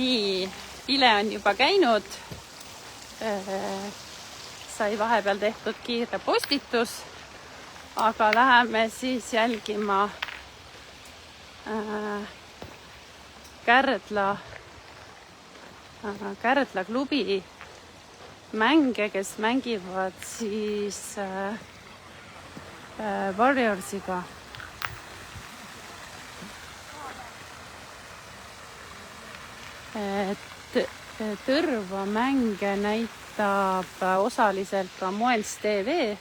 Nii, Ile on juba käinud. Sai vahepeal tehtud kiire postitus, aga läheme siis jälgima Kärdla klubi mänge, kes mängivad siis Warriorsiga. Tõrva mänge näitab osaliselt ka Moels TV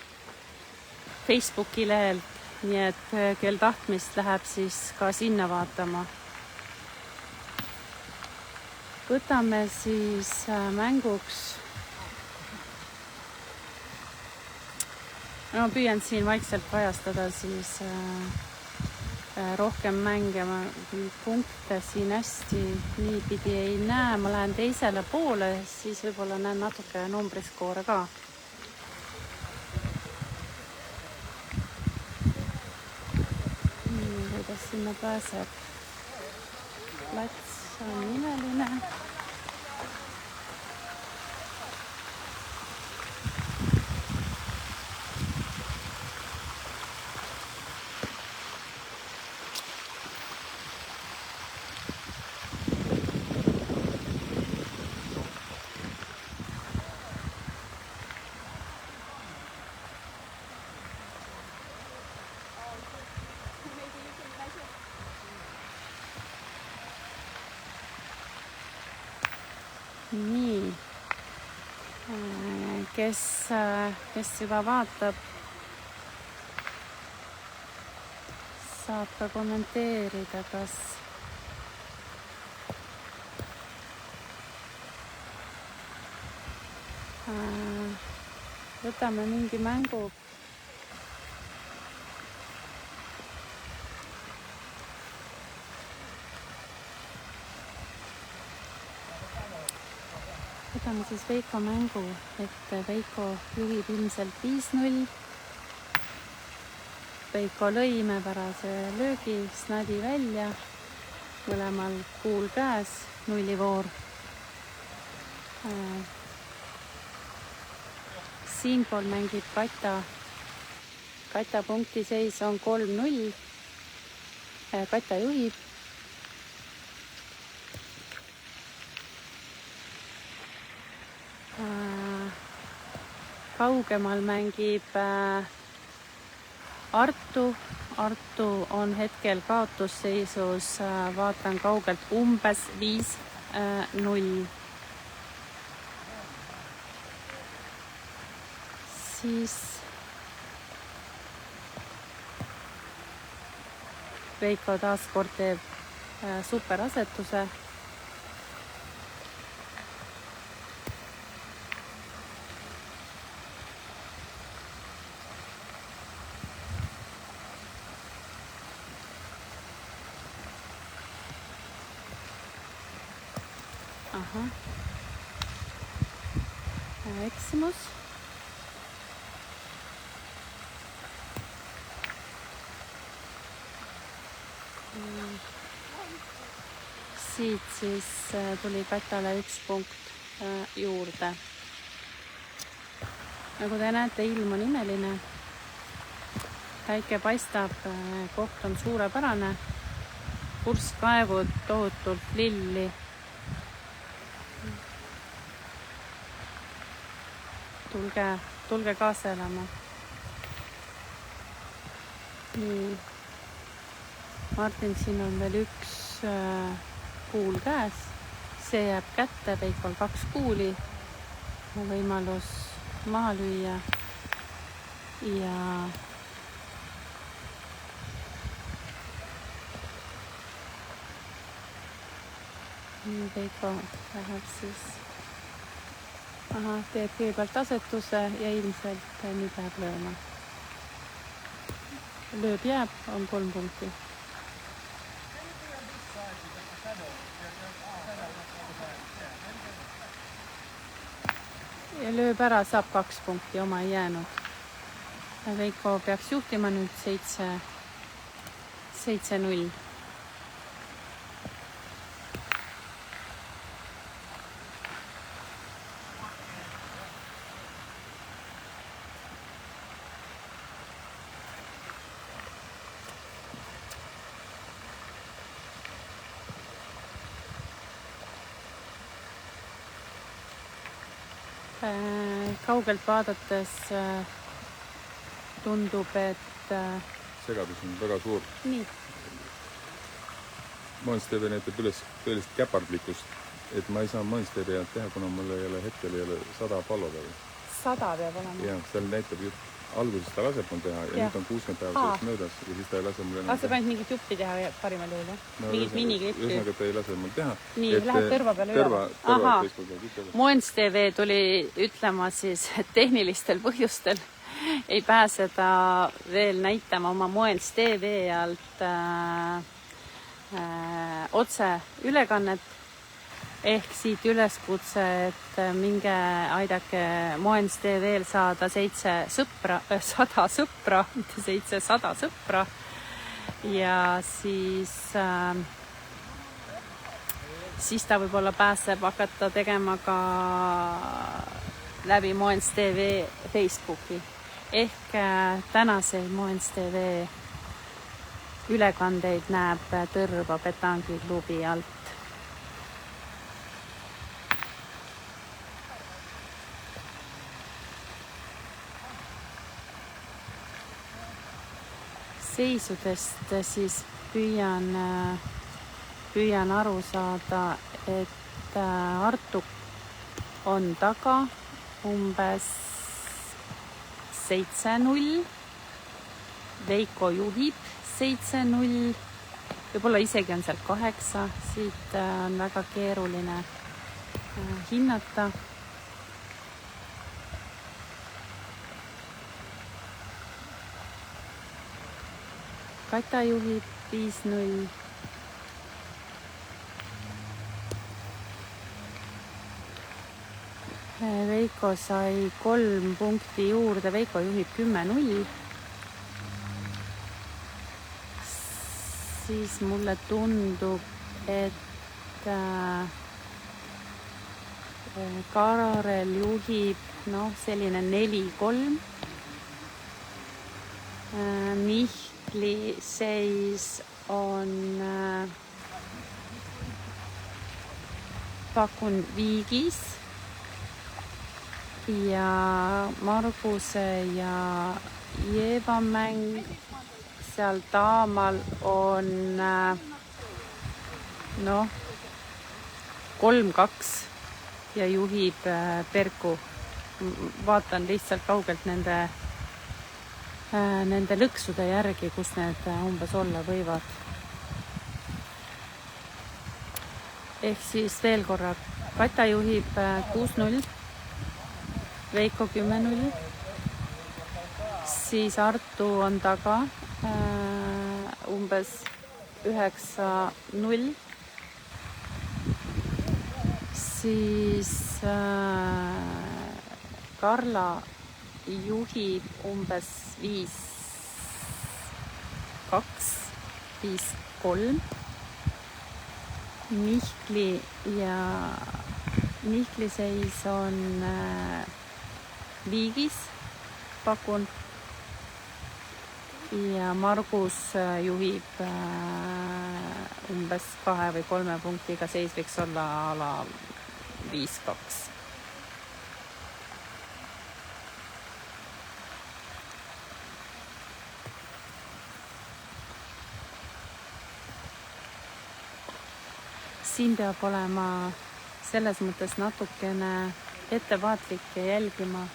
Facebooki lehelt, nii et kel tahtmist läheb siis ka sinna vaatama. Võtame siis mänguks. Ma püüan siin vaikselt kajastada siis rohkem mänge, ma punkte siin hästi niipidi ei näe. Ma lähen teisele poole, siis võib-olla näen natuke numbriskoore ka. Kuidas sinna pääseb? Plats on imeline. Nii, kes juba vaatab, saab ka kommenteerida, kas võtame mingi mängu. Võtame siis Veiko mängu, et Veiko juhib ilmselt 5-0. Veiko lõi imepärase löögi, snadi välja, mõlemal kuul käes, nullivoor. Siinpool mängib Katja. Katja punktiseis on 3-0. Katja juhib. Kaugemal mängib Artu. Artu on hetkel kaotusseisus, vaatan kaugelt, umbes 5-0. Siis Veiko taaskord teeb superasetuse. Eksimus. Siit siis tuli Katjale 1 punkt juurde. Nagu te näete, ilm on imeline. Päike paistab, koht on suurepärane. Purskkaevud, tohutult lilli. Tulge kaasa elama. Nii. Martin, siin on veel 1 kuul käes. See jääb kätte, Veikol 2 kuuli. Võimalus maha lüüa. Ja Veiko läheb siis teeb kõigepealt asetuse ja ilmselt nii peab lööma. Lööb jääb, on 3 punkti. Ja lööb ära, saab 2 punkti, oma ei jäänud. Veiko peaks juhtima nüüd 7-0. Kaugelt vaadates tundub, et segadus on väga suur. nii. Moens TV näitab üles tõelist käpardlikkust, et ma ei saa Moens TV teha, kuna mul hetkel ei ole 100 pallo peal. 100 peab olema. Ja, seal näitab just, alguses ta laseb mul teha ja nüüd on 60 päeva sellest möödas ja siis ta ei lase mul enam teha. Sa paned mingit juppi teha parimal juhul, jah? Mingit miniklippi? Ühesõnaga, ta ei lase mul teha. Nii, läheb tõrva peale üle. Moens TV tuli ütlema siis, et tehnilistel põhjustel ei pääse ta veel näitama oma Moens TV alt otse ülekannet. Ehk siit üleskutse, et minge aidake Moens TV-l saada 100 sõpra, mitte 700 sõpra. Ja siis ta võib-olla pääseb hakata tegema ka läbi Moens TV Facebooki. Ehk tänaseid Moens TV ülekandeid näeb Tõrva petangiklubi alt. Seisudest siis püüan aru saada, et Artu on taga umbes 7-0. Veiko juhib 7-0. Võib-olla isegi on seal 8. Siit on väga keeruline hinnata. Kata juhib 5-0. Veiko sai 3 punkti juurde. Veiko juhib 10-0. Siis mulle tundub, et Karel juhib selline 4-3. Mihkli seis on pakun viigis ja Marguse ja Jeeva mäng seal daamal on 3-2 ja juhib Perku. Vaatan lihtsalt kaugelt nende lõksude järgi, kus need umbes olla võivad. Ehk siis veel korra, Kata juhib 6-0, Veiko 10-0, siis Artu on taga umbes 9-0, siis Karla juhib umbes 5-2, 5-3. Mihkli seis on viigis, pakun. Ja Margus juhib umbes 2 või 3 punktiga, seis võiks olla ala 5-2. Siin peab olema selles mõttes natukene ettevaatlik ja jälgima,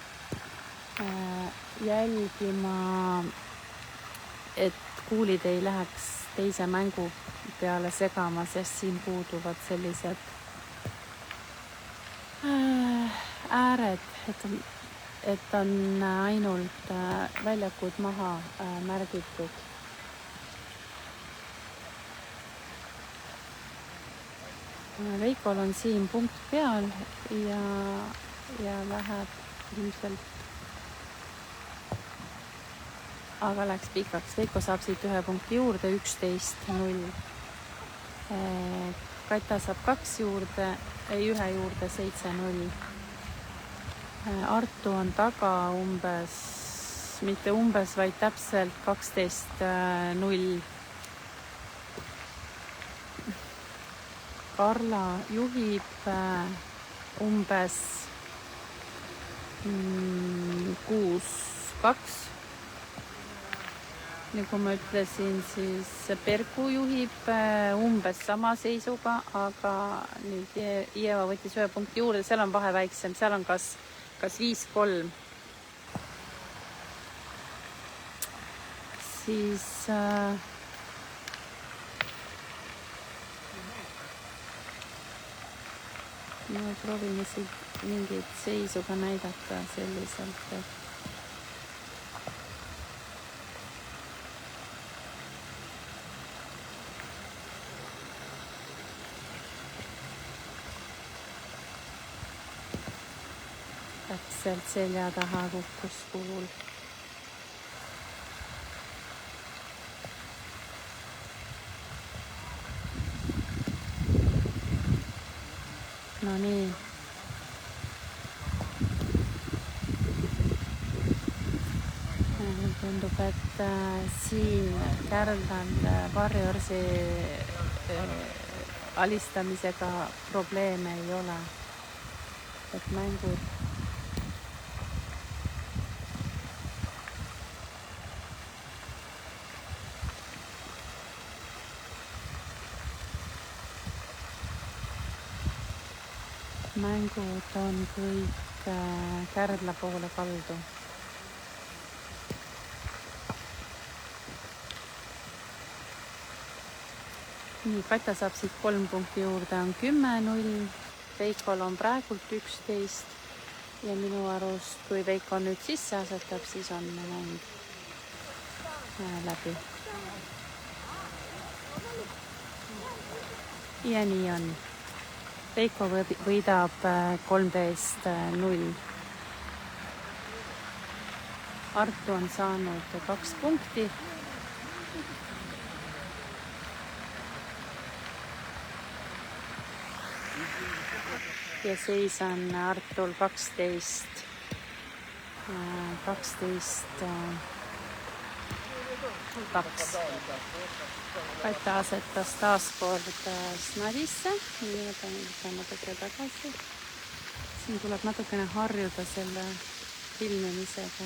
et kuulid ei läheks teise mängu peale segama, sest siin puuduvad sellised ääred, et on ainult väljakud maha märgitud. Veikol on siin punkt peal ja läheb ilmselt, aga läks pikaks. Veiko saab siit 1 punkti juurde, 11-0. Kata saab 2 juurde, 1 juurde, 7-0. Artu on taga umbes, mitte umbes, vaid täpselt 12-0. Karla juhib umbes 6-2. Nagu ma ütlesin, siis Pergu juhib umbes sama seisuga, aga nüüd Ieva võttis 1 punkti juurde, seal on vahe väiksem, seal on kas 5-3. Siis no proovime siit mingit seisu ka näidata selliselt, et täpselt selja taha kukkus kuul. No nii. Tundub, et siin Kärdlal Warriorsi alistamisega probleeme ei ole. Et mängud on kõik Kärdla poole kaldu. Nii, Katja saab siit 3 punkti juurde, on 10-0. Veikol on praegult 11 ja minu arust, kui Veiko nüüd sisse asetab, siis on mäng läbi. Ja nii on. Veiko võidab 13-0. Artu on saanud 2 punkti. Ja seis on Artul 12-2. Katja asetas taas kord snadisse. Võtan natuke tagasi. Siin tuleb natukene harjuda selle filmimisega.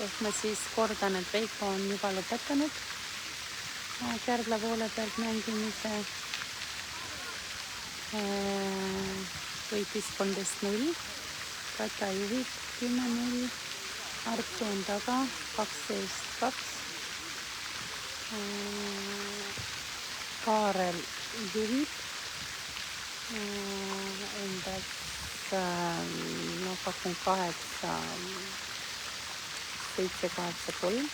Ehk ma siis kordan, et Veiko on juba lõpetanud Kärdla poole pealt mängimise. Võitis 13-0. Katja juhib 10-0. Artu on taga 12-2. Kaarel juhib umbes 7-8-3.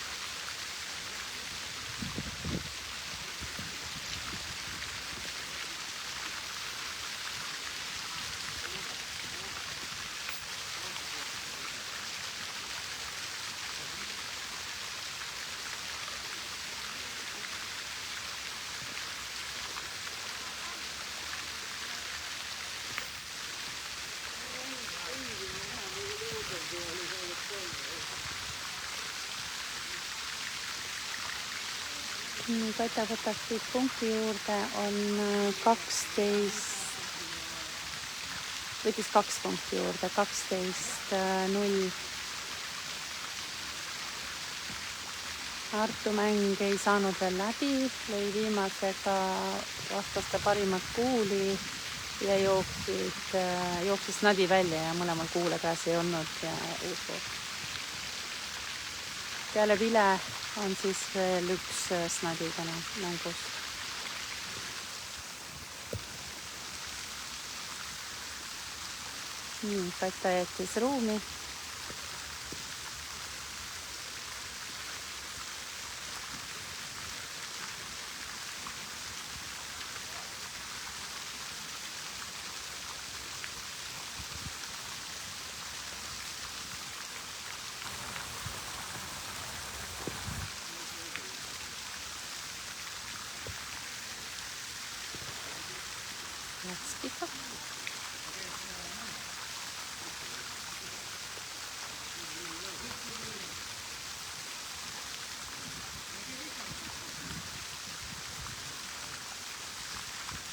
Katja võtab siit punkti juurde, on 12, võttis 2 punkti juurde, 12-0. Artu mäng ei saanud veel läbi, lõi viimasega vastaste parimat kuuli ja jooksis nadi välja ja mõlemal kuule käes ei olnud ja uus. Peale vile on siis veel 1 snadikene mängus. Nii, Katja jättis ruumi.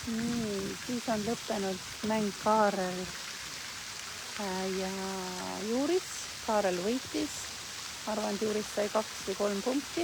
nii, siis on lõppenud mäng Kaarel ja Juuris. Kaarel võitis. Arvan, et Juuris sai 2 või 3 punkti.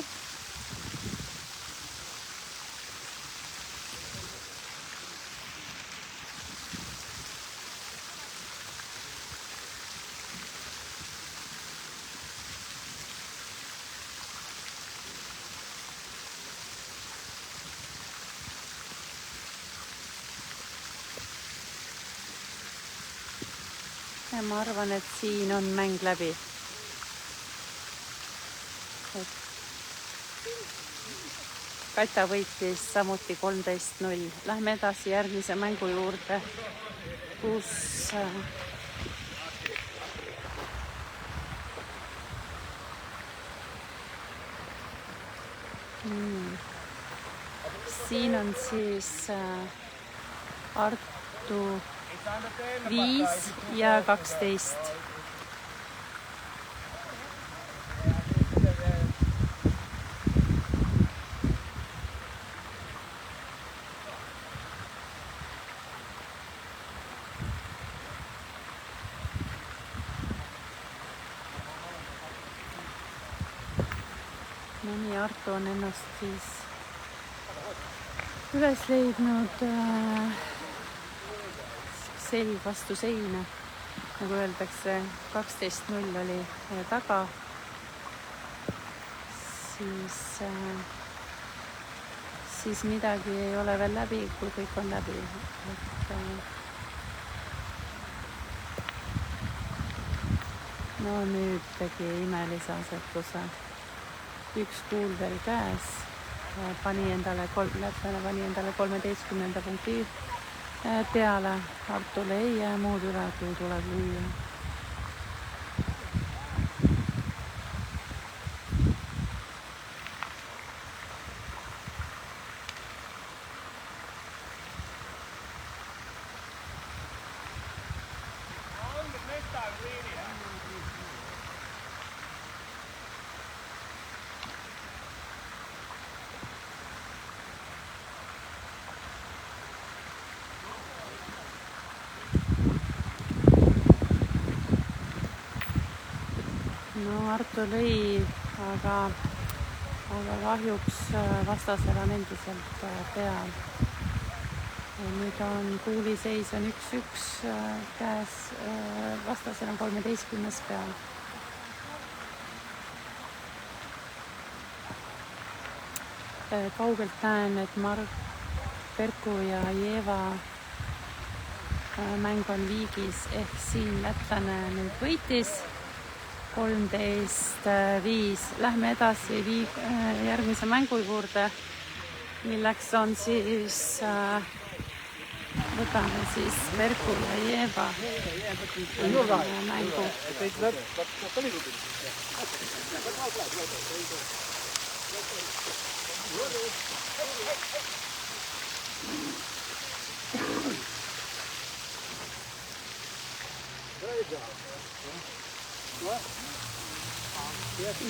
Ja ma arvan, et siin on mäng läbi. Kata võitis samuti 13-0. Lähme edasi järgmise mängu juurde, kus siin on siis Artu 5 ja 12. No nii, Artu on ennast siis üles leidnud selg vastu seina, nagu öeldakse, 12-0 oli taga, siis midagi ei ole veel läbi, kui kõik on läbi. No nüüd tegi imelise asetuse. 1 kuul veel käes, pani endale 13. punkti peale. Artule ei jää muud üle, kui tuleb lüüa. No Arto lõi, aga kahjuks vastasel on endiselt peal. Nüüd on kuuliseis on 1-1 käes, vastasel on 13. peal. Kaugelt näen, et Perku ja Jeva mäng on viigis, ehk siin lätlane nüüd võitis 13-5. Lähme edasi järgmise mängu juurde, milleks on siis, võtame siis Perku ja Jeva mängu.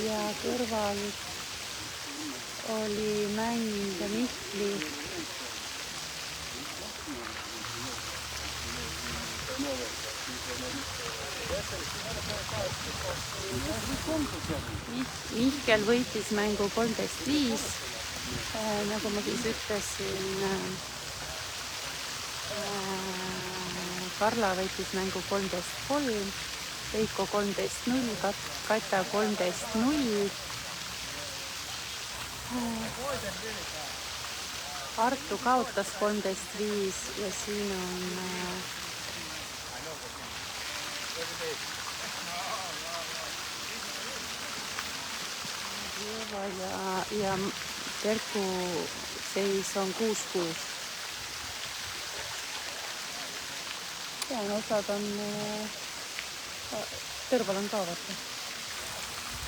Ja kõrval oli mäng Mihkli Mihkel võitis mängu 13-5, nagu ma siis ütlesin. Karla võitis mängu 13-3, Veiko 13-0, Kata 13-0. Artu kaotas 13-5 ja siin on ja Perku seis on 6-6. Ja osad on, Tõrval on ka vaata.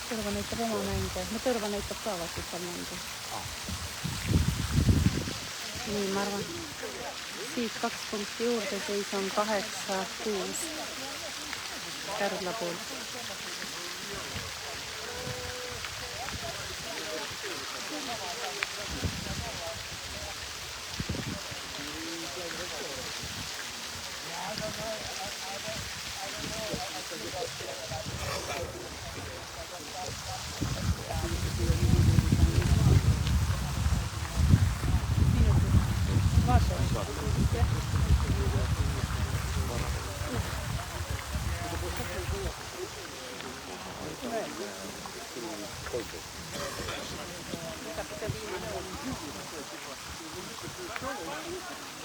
Tõrva näitab oma mänge. Tõrva näitab ka vaata seal mänge. Nii, ma arvan, siit 2 punkti juurde, seis on 8-6 Kärdla poolt.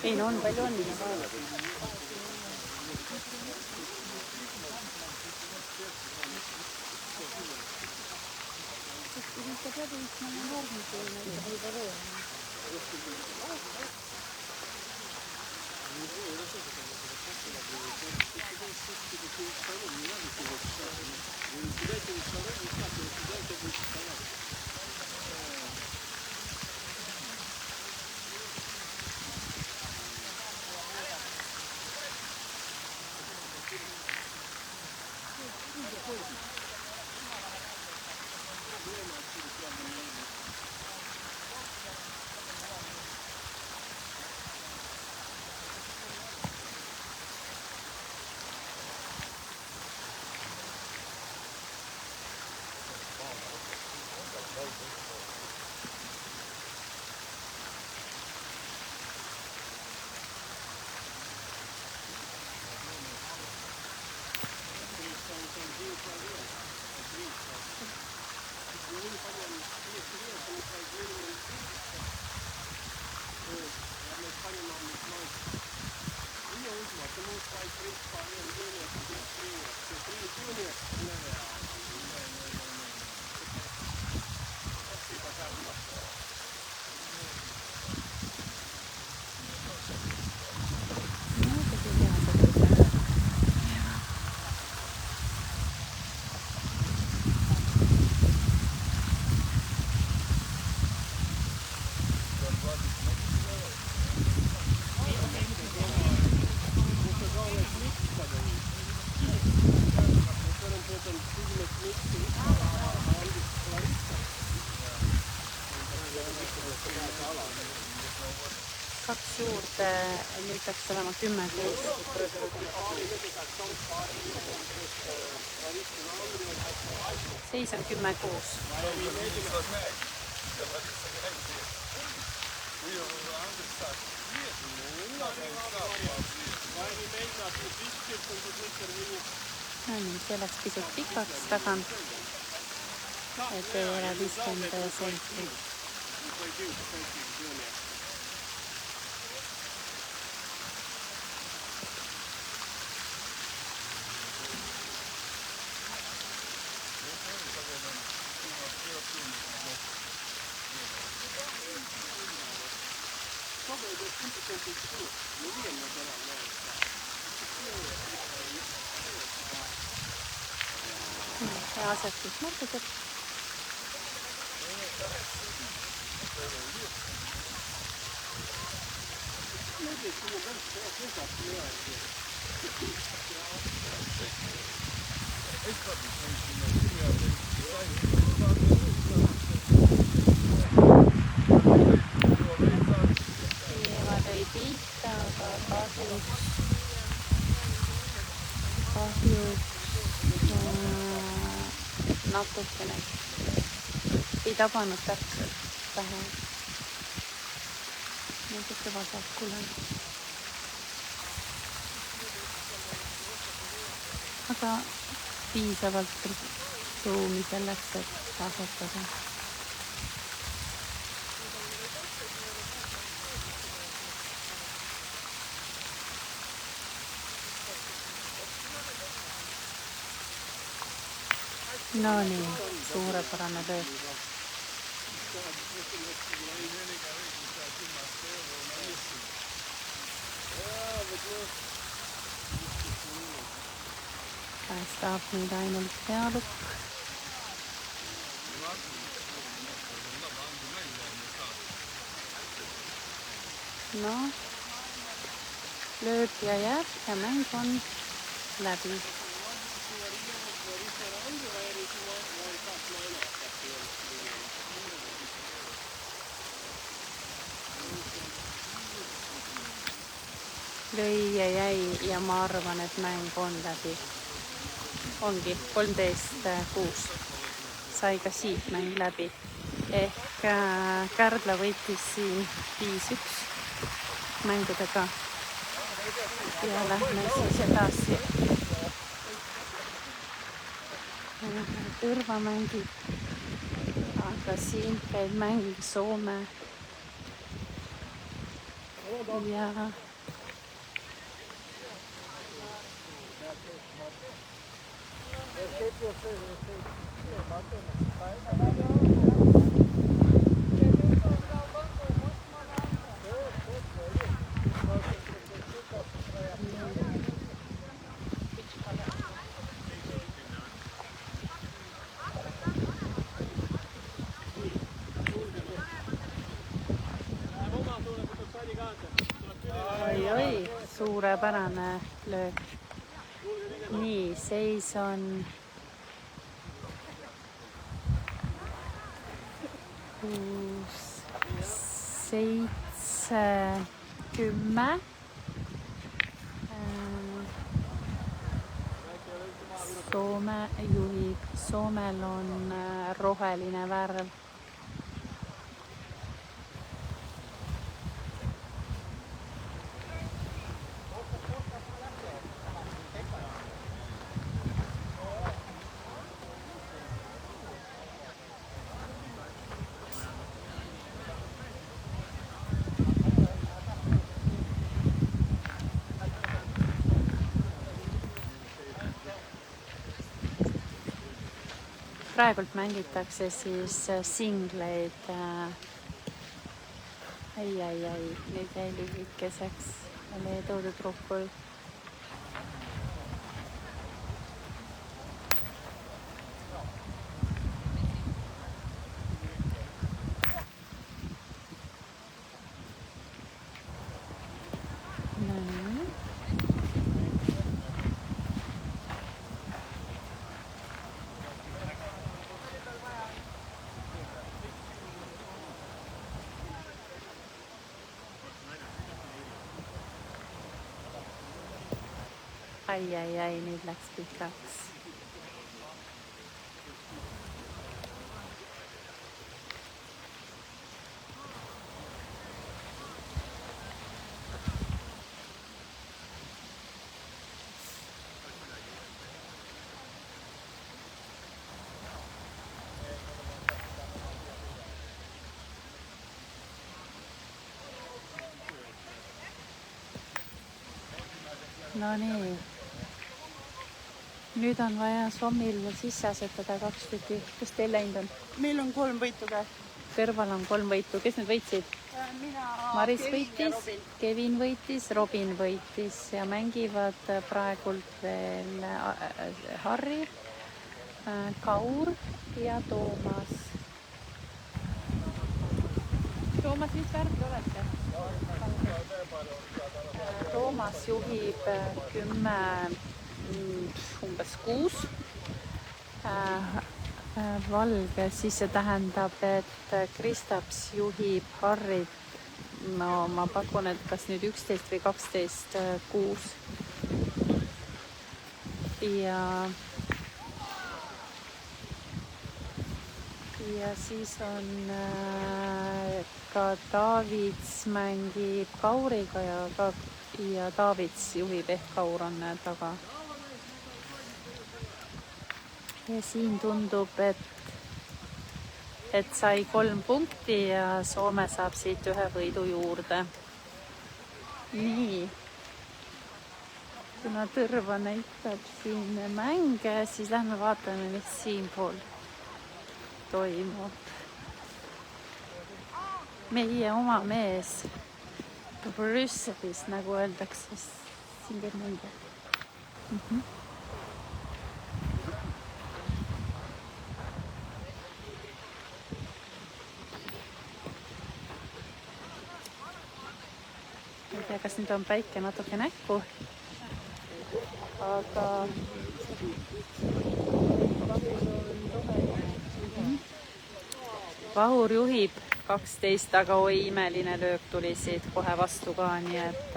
ei no on, palju on. Kaks juurde, nüüd peaks olema 10 kuus. 6 on 10 kuus. No nii, see läks pisut pikaks tagant, et ei ole 50 senti. Ja asetusmärgised. Teevad ei pihta, aga kahjuks natukene ei tabanud täpselt pähe. Natuke vasakule. Aga piisavalt ruumi selleks, et asetada. No nii, suurepärane töö. Päästab nüüd ainult pealukk. No, lööb ja jääb ja mäng on läbi. Lõi ja jäi ja ma arvan, et mäng on läbi. Ongi 13-6. Sai ka siit mäng läbi. Ehk Kärdla võitis siin 5-1 mängudega. Ja lähme siis edasi. Tõrva mängib. Aga siin käib mäng Soome ja oi, suurepärane löök. Nii, seis on 7-10. Soome juhib, Soomel on roheline värv. Praegult mängitakse siis singleid. Nüüd jäi lühikeseks Leedu tüdrukul. Ai, nüüd läks pikaks. No nii. Nüüd on vaja Sommil sisse asetada 2 tükki. Kas teil läinud on? Meil on 3 võitu käes. Kõrval on 3 võitu. Kes need võitsid? Mina, Maris Kevin võitis, ja Robin. Kevin võitis, Robin võitis ja mängivad praegult veel Harri, Kaur ja Toomas. Toomas, mis värv te olete? Toomas juhib 10, umbes 6 valge, siis see tähendab, et Kristaps juhib Harrit. No ma pakun, et kas nüüd 11 või 12 6. Ja siis on ka Davids mängib Kauriga ja Davids juhib ehk Kaur on taga. Ja siin tundub, et sai 3 punkti ja Soome saab siit 1 võidu juurde. Nii. Kuna Tõrva näitab siin mänge, siis lähme vaatame, mis siinpool toimub. Meie oma mees Brüsselis, nagu öeldakse, siin teeb mänge. Ei tea, kas nüüd on päike natuke näkku, aga Vahur juhib 12, aga oi, imeline löök tuli siit kohe vastu ka, nii et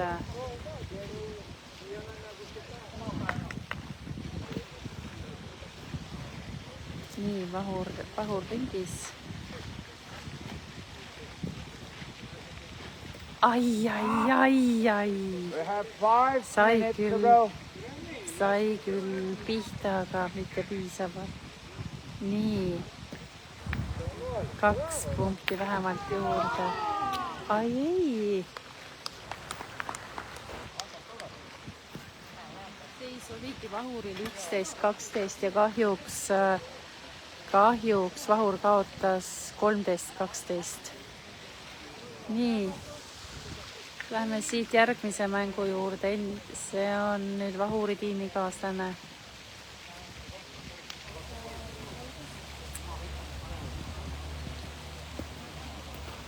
nii, Vahur ringis. Ai. Sai küll pihta, aga mitte piisavalt. Nii. 2 punkti vähemalt juurde. Ai ei. oligi vahuril 11-12 ja kahjuks vahur kaotas 13-12. Nii, lähme siit järgmise mängu juurde. See on nüüd vahuri tiimikaaslane.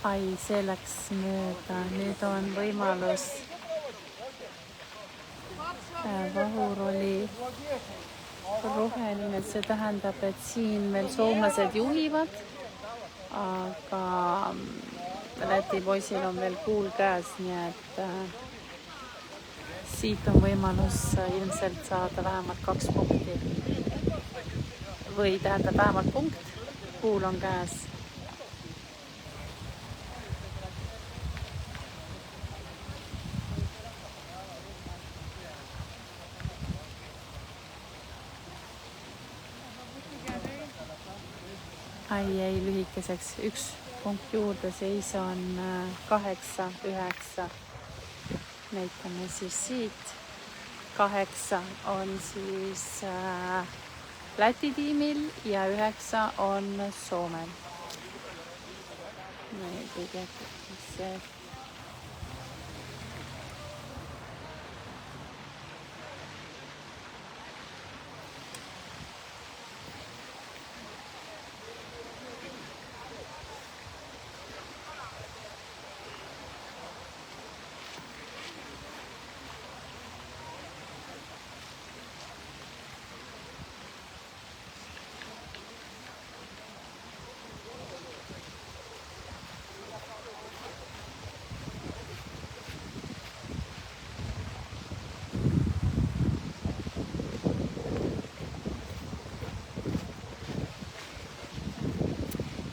Ai, see läks mööda. Nüüd on võimalus. Vahur oli roheline, see tähendab, et siin veel soomlased juhivad, aga Läti poisil on veel kuul käes, nii et siit on võimalus ilmselt saada vähemalt 2 punkti. Või tähendab vähemalt punkt, kuul on käes. Ai, jäi lühikeseks 1 punkt juurde, seis on 8-9. Näitame siis siit. 8 on siis Läti tiimil ja 9 on Soomel. Nüüd ei tea, mis see...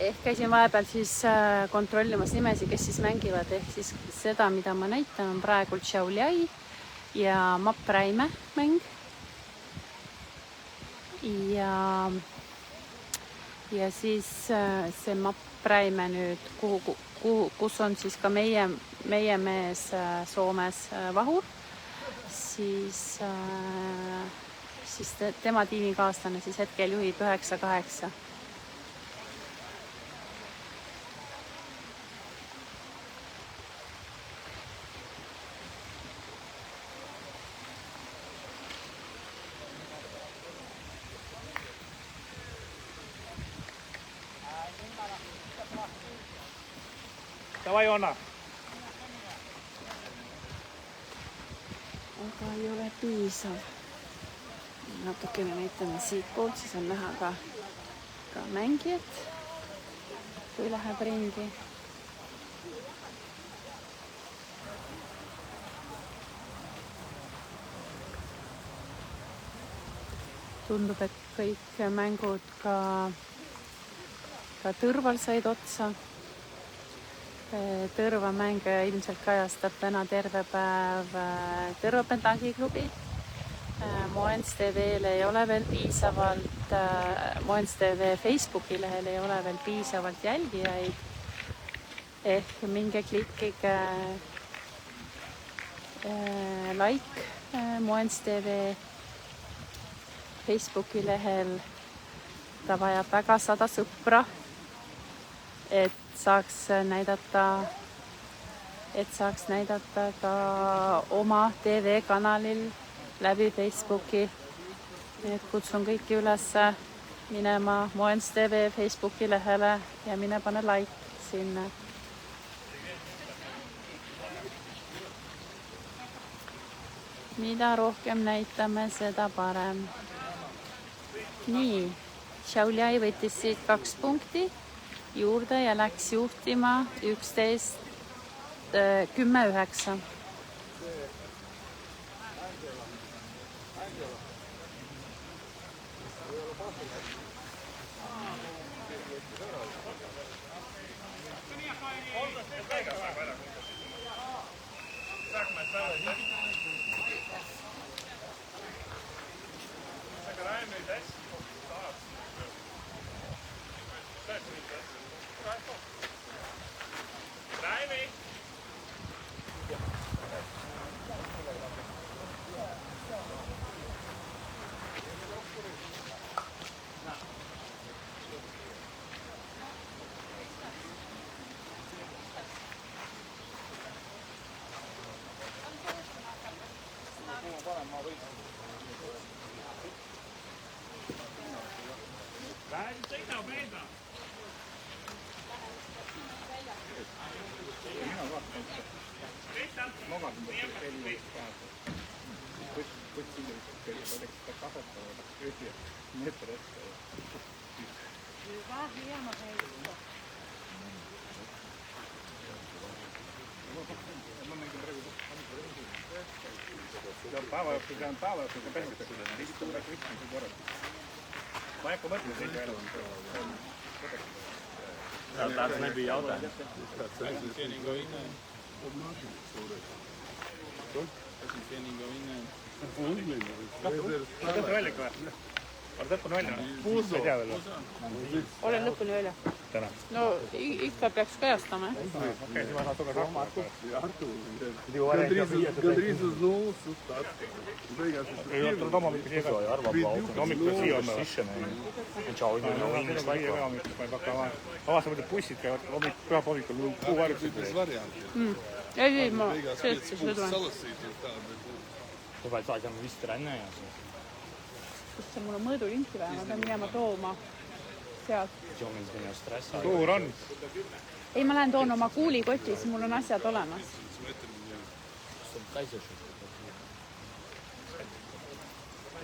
Ehk käisin vahepeal siis kontrollimas nimesi, kes siis mängivad, ehk siis seda, mida ma näitan, on praegu Šiauliai ja Mapp Räime mäng. Ja siis see Mapp Räime nüüd, kus on siis ka meie mees Soomes Vahur, siis tema tiimikaaslane siis hetkel juhib 9-8. Davai, Jonna! Aga ei ole piisav. Natukene näitame siit poolt, siis on näha ka mängijat, kui läheb ringi. Tundub, et kõik mängud ka Tõrval said otsa. Tõrva mäng ilmselt kajastab täna terve päev Tõrva Pentangiklubi. Moens TV-l ei ole veel piisavalt, Moens TV Facebooki lehel ei ole veel piisavalt jälgijaid. Ehk minge klikkige like Moens TV Facebooki lehel. Ta vajab väga 100 sõpra, et saaks näidata ka oma TV-kanalil läbi Facebooki. Et kutsun kõiki üles minema Moens TV Facebooki lehele ja mine pane like sinna. Mida rohkem näitame, seda parem. Nii, Šiauliai võttis siit 2 punkti juurde ja läks juhtima 10-9. avaldanud, et sellisest pääseb. Võtsilist oleks seda kasvatavad ühe meetri ette. Hyvä, hieno heitto. Päeva jooksul pean pesnutakse. Lihtsalt tuleks võtmise korral. Ma ei hakka mõtlen teid veel. That's maybe out then. Lõpuni välja ka või? Oled lõpuni välja? Ei tea veel. Olen lõpuni välja. Täna. No ikka peaks kajastama. Okei, siis ma saan tulla Marku. Ei ole tulnud hommikul siia ka. Hommikul siia on. Hommikul ma ei pakka avastama, et bussid käivad pühap hommikul kuuvarjusid. Ei, ma seletasin seda. Sa pead saadama vist ränne ja siis. Kus see mul on mõõdulinki vaja, ma pean minema tooma sealt. See on mingi stress. Suur on. Ei, ma lähen toon oma kuulikoti, siis mul on asjad olemas. See on täisest.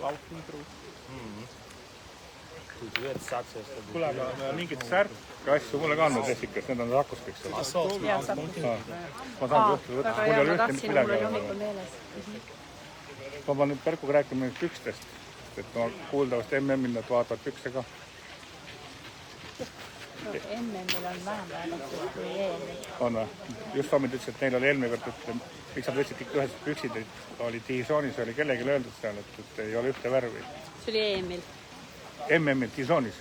Lautnitru. Kui sa teed saksest. Kuule, aga mingit särke asju mulle ka andnud esikas, need on rakusteks. Ja saab. Ma saan juhtuda võtta. Väga hea, ma tahtsin, mul oli hommikul meeles. Ma pean nüüd Perkuga rääkima pükstest, et ma kuuldavast MM-il nad vaatavad pükse ka. MM-il on vähem vaadatud kui EM-il. On või? Just hommik ütles, et neil oli eelmine kord, et miks nad võtsid ikka ühes püksid, oli Dijonis, oli kellelgi öeldud seal, et ei ole ühte värvi. See oli EM-il. MM-il Dijonis.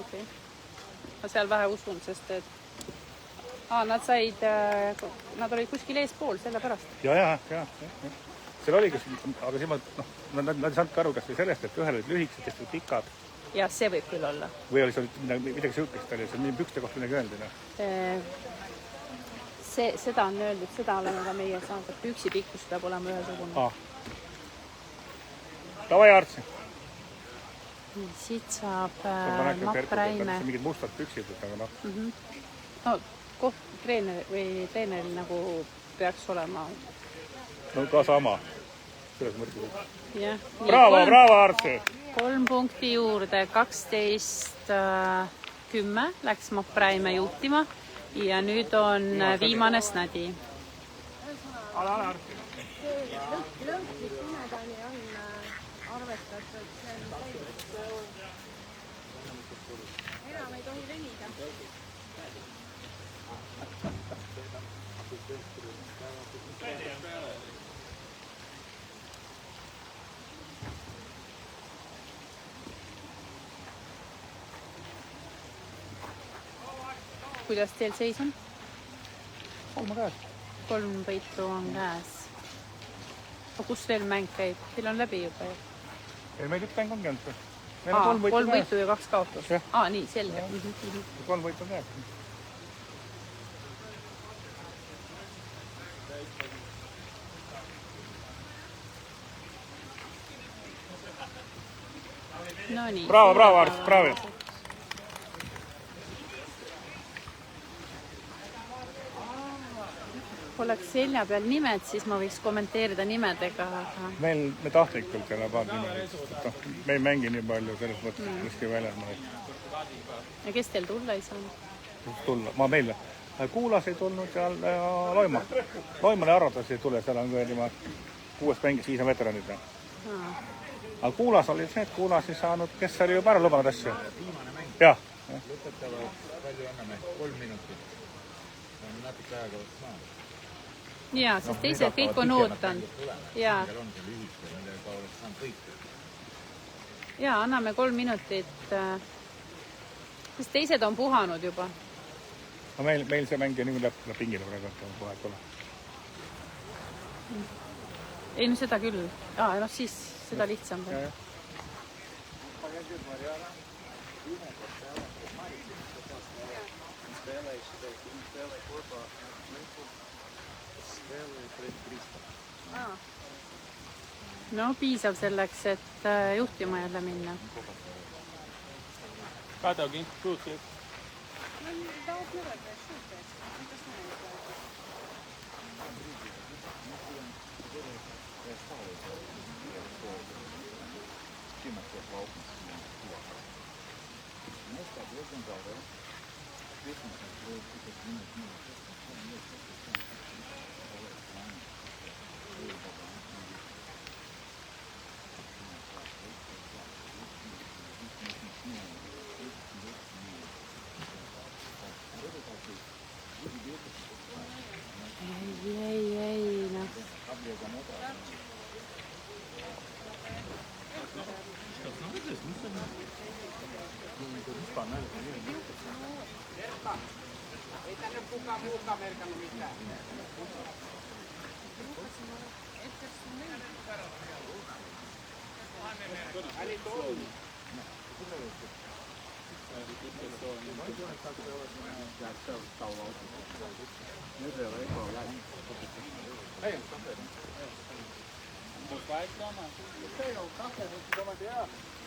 Okei. Ma seal vähe usun, sest et nad olid kuskil eespool, sellepärast. Ja. Seal oli, aga siis nad ei saanud ka aru, kas või sellest, et ühel olid lühikesed, teised olid pikad. Ja see võib küll olla. Või oli seal midagi sihukest, oli seal pükste kohta midagi öeldi. Seda on öeldud, seda oleme ka meie saanud, et püksi pikkus peab olema ühesugune. Davai, Artsi. Siit saab Napp Räime. Mingid mustad püksid, aga noh. No, treeneril nagu peaks olema. No ka sama. Selles mõttes. Jah. Bravo, Artsi! 3 punkti juurde, 12-10 läks Napp Räime juhtima ja nüüd on viimane Snadi. Ala, Artsi. Lõhklik nimedani on arvestatud, see on täiesti. Enam ei tohi venida. Kuidas teil seis on? Olma käes. 3 võitu on käes. Aga kus veel mäng käib? Teil on läbi juba ju? Ei, meil üks mäng on käinud. 3 võitu ja 2 kaotust. Nii, selge. 3 võitu on käes. No nii. Bravo, Arts, bravo. Oleks selja peal nimed, siis ma võiks kommenteerida nimedega. Me tahtlikult jälle paar nimesid. Me ei mängi nii palju selles mõttes, miski väljamaal. Ja kes teil tulla ei saanud? Ma meile. Kuulas ei tulnud ja Loima. Loimale arvates ei tule, seal on kõelima 6 mängis 5 veteranid. Aga Kuulas oli see, et Kuulas ei saanud, kes oli juba ära lubanud asju. Jah. Lõpetavad palju anname 3 minutit. On natuke aega võtta maa. Jaa, sest teised kõik on ootanud. Jaa, anname 3 minutit. Sest teised on puhanud juba. Meil see mäng nii läheb pingile praegu, kohe pole. Ei, no seda küll. Siis seda lihtsam. No piisav selleks, et juhtima jälle minna. Katakin, suutlik. ei, noh.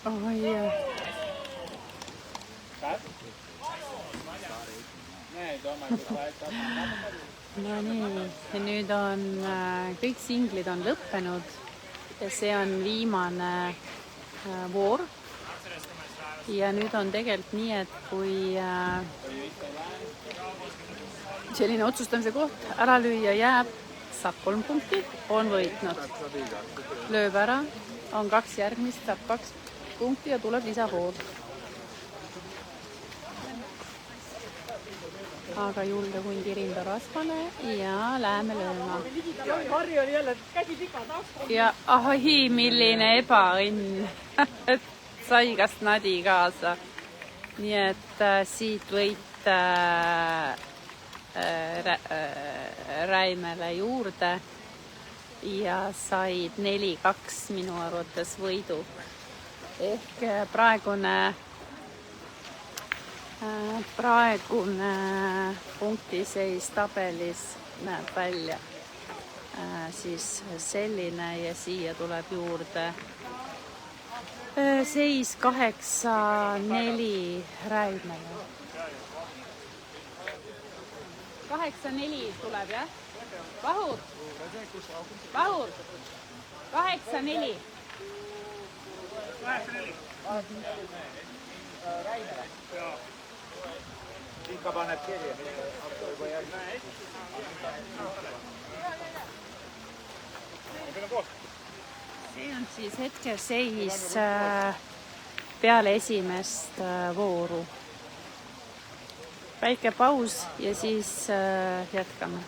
Oi jah. No nii, nüüd on kõik singlid on lõppenud ja see on viimane voor. Ja nüüd on tegelikult nii, et kui selline otsustamise koht ära lüüa jääb, saab 3 punkti, on võitnud. Lööb ära, on 2 järgmist, saab 2 punkti ja tuleb lisavoor. Aga julge hundi rinda rasvale ja läheme lööma. Harri oli jälle käsi pika taas. Ja ahi, milline ebaõnn. Sai kas nadi kaasa. Nii et siit võit Räimele juurde ja said 4-2 minu arvates võidu. Ehk praegune punktiseis tabelis näeb välja siis selline ja siia tuleb juurde seis 8-4 Räimele. 8-4 tuleb, jah? Vahur! Vahur! 8-4. 8-4. Räimele. Ikka paneb kirja. See on siis hetkeseis peale esimest vooru. Väike paus ja siis jätkame.